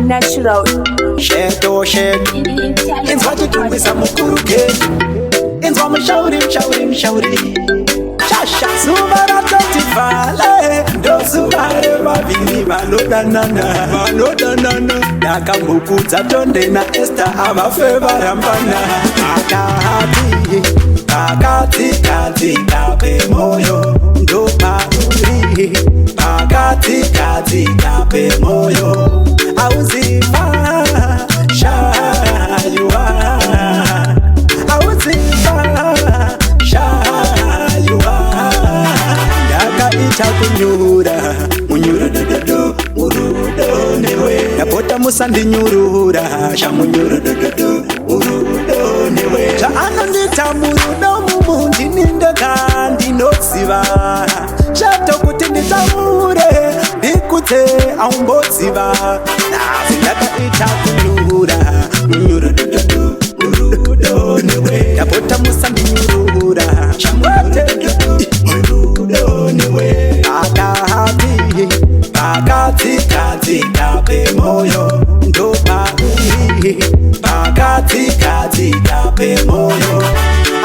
natural. Sheto Inzwaje tumisa mukuruke Inzwa mshauri Shasha Subara totifale Ndo subare babili Banodanana Nakambukuta tonde na Esther Abafe barambana Pakati kape moyo Ndo pauri Pakati kape moyo Auzifa Shayua Auzifa Shayua Daka ita kunyura Munyura dododo Urudo newe Napota musandi nyurura Shamunyura dododo Urudo newe Cha anandita murudo Mumundi ninda kandi notsiva Shato kuti nitamure Nikute aumbotsiva Nazinaka ita kunyura Munyura dododo Urudo newe Napota musandi nyurura Shamunyura dododo Urudo newe Pakati kape moyo Ndo pauri Pakati kape moyo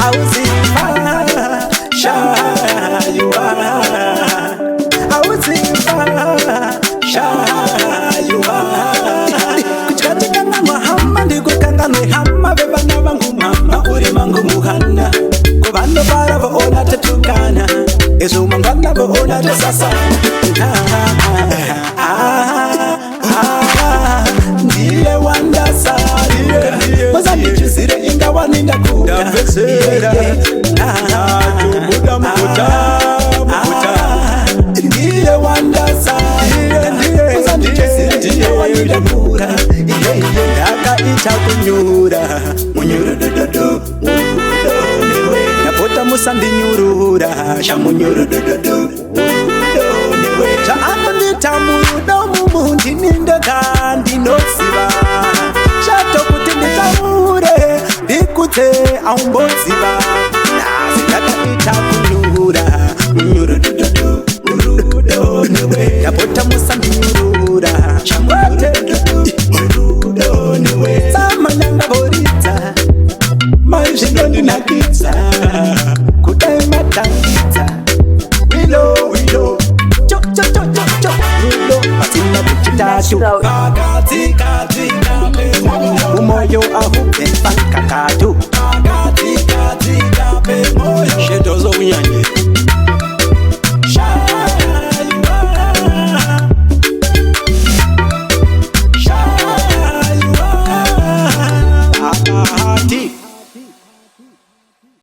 Auzifa Shayua Auzifa Shayua Kuchikatika na mahama Ndikukanga nehama Bebana bangu mama Uri mangu muhana Kubando bara Voona tetukana Ezo mangana Voona tesasana Ndiye wanda sari Maza nichizire ingawa ninda kuda Muda mkuta Ndiye wanda sari Maza nichizire ingawa ninda kuda Daka ita kunyura Munyura dododo Napota musandi nyurura Shamunyura dododo Cha anandita murudo Mumundi ninda kandi nosiva Shato kuti nitamure Nikute aumboziva Nazinaka ita kunyura Munyura dododo Urudo newe Yapota musandi nyurura Shamwate Urudo newe Samanyanga borita Manjino ninakita Kudai matangita Wilo Pakati kape moyo Umoyo ahupe pakakatu Pakati kape moyo Shedozo unyanye